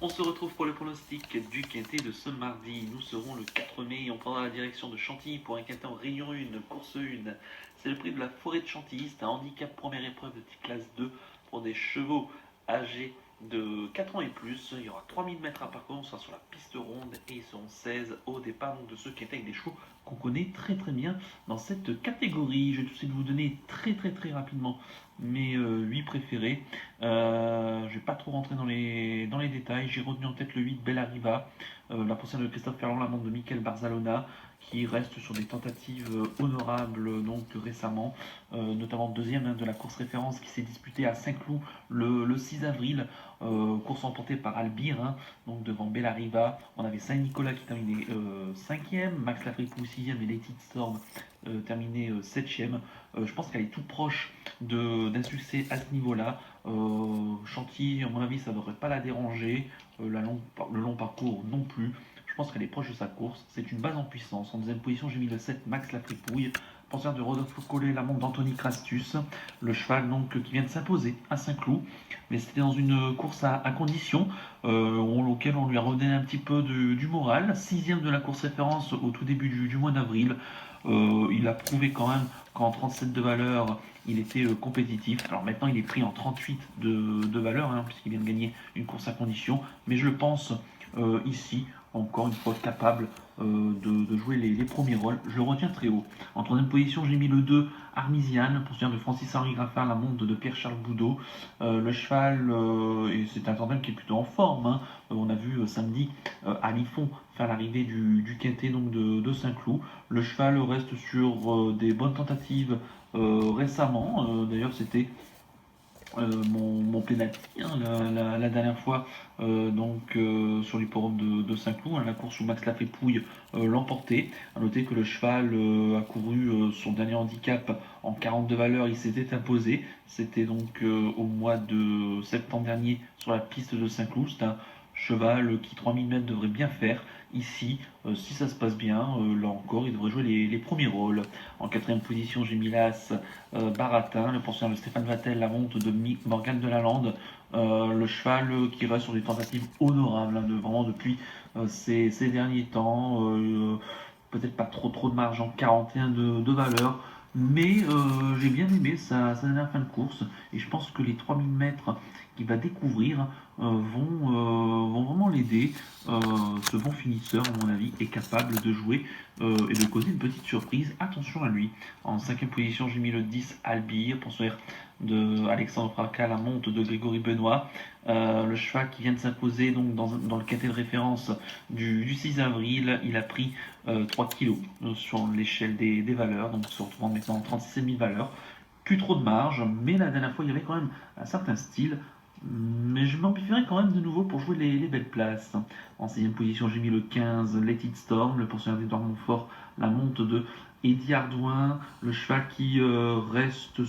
On se retrouve pour le pronostic du quintet de ce mardi. Nous serons le 4 mai et on prendra la direction de Chantilly pour un quintet en Réunion 1, course 1. C'est le prix de la forêt de Chantilly, c'est un handicap première épreuve de type classe 2 pour des chevaux âgés de 4 ans et plus. Il y aura 3000 mètres à parcourir, on sera sur la piste ronde et ils seront 16 au départ de ce quintet avec des chevaux qu'on connaît très très bien dans cette catégorie. Je vais tout de suite vous donner très rapidement mes 8 préférés. Je vais pas trop rentrer dans les détails. J'ai retenu en tête le 8 Bellariva, la poursuite de Christophe Ferland, la montre de Michael Barzalona, qui reste sur des tentatives honorables donc récemment, notamment deuxième de la course référence qui s'est disputée à Saint-Cloud le 6 avril, course remportée par Albir, donc devant Bellariva. On avait Saint-Nicolas qui terminait 5e, Max Lafripou 6e et Lady Storm terminé 7e. Je pense qu'elle est tout proche d'un succès à ce niveau-là. Chantilly, à mon avis, ça ne devrait pas la déranger. Le long parcours non plus. Je pense qu'elle est proche de sa course. C'est une base en puissance. En deuxième position, j'ai mis le 7 Max Lafripouille. Penseur de Rodolphe Collet, la montre d'Anthony Crastus. Le cheval donc qui vient de s'imposer à Saint-Cloud. Mais c'était dans une course à condition auquel on lui a redonné un petit peu du moral. 6e de la course référence au tout début du mois d'avril. Il a prouvé quand même qu'en 37 de valeur, il était compétitif. Alors maintenant, il est pris en 38 de valeur, puisqu'il vient de gagner une course à condition. Mais je le pense ici, encore une fois, capable de jouer les premiers rôles. Je le retiens très haut. En troisième position, j'ai mis le 2, Armisiane, poursuivant de Francis-Henri Graffin, la montre de Pierre-Charles Boudot. Le cheval, et c'est un tandem qui est plutôt en forme. On a vu samedi Alifon faire l'arrivée du quintet donc de Saint-Cloud. Le cheval reste sur des bonnes tentatives récemment. D'ailleurs, c'était mon pénalty la dernière fois sur l'hippodrome de Saint-Cloud, la course où Max Lafripouille l'emportait. A noter que le cheval a couru son dernier handicap en 42 valeurs, il s'était imposé. C'était donc au mois de septembre dernier sur la piste de Saint-Cloud. C'est un cheval qui 3000 mètres devrait bien faire. Ici, si ça se passe bien, là encore, il devrait jouer les premiers rôles. En quatrième position, j'ai mis l'As Baratin, le poursuivant de Stéphane Vattel, la montre de Morgane Delalande. Le cheval qui reste sur des tentatives honorables, vraiment depuis ces derniers temps. Peut-être pas trop de marge en 41 de valeur. Mais j'ai bien aimé sa dernière fin de course. Et je pense que les 3000 mètres qu'il va découvrir vont vraiment l'aider. Ce bon finisseur, à mon avis, est capable de jouer et de causer une petite surprise. Attention à lui. En cinquième position, j'ai mis le 10 Albir, pensionnaire de Alexandre Praca, la monte de Grégory Benoît. Le cheval qui vient de s'imposer donc dans le quintet de référence du 6 avril, il a pris 3 kilos sur l'échelle des valeurs, donc se retrouvant maintenant en 36 000 valeurs. Plus trop de marge, mais la dernière fois il y avait quand même un certain style. Mais je m'amplifierai quand même de nouveau pour jouer les belles places. En 6ème position, j'ai mis le 15 Let It Storm, le poursuivant d'Edouard Montfort, la monte de Eddie Ardouin, le cheval qui reste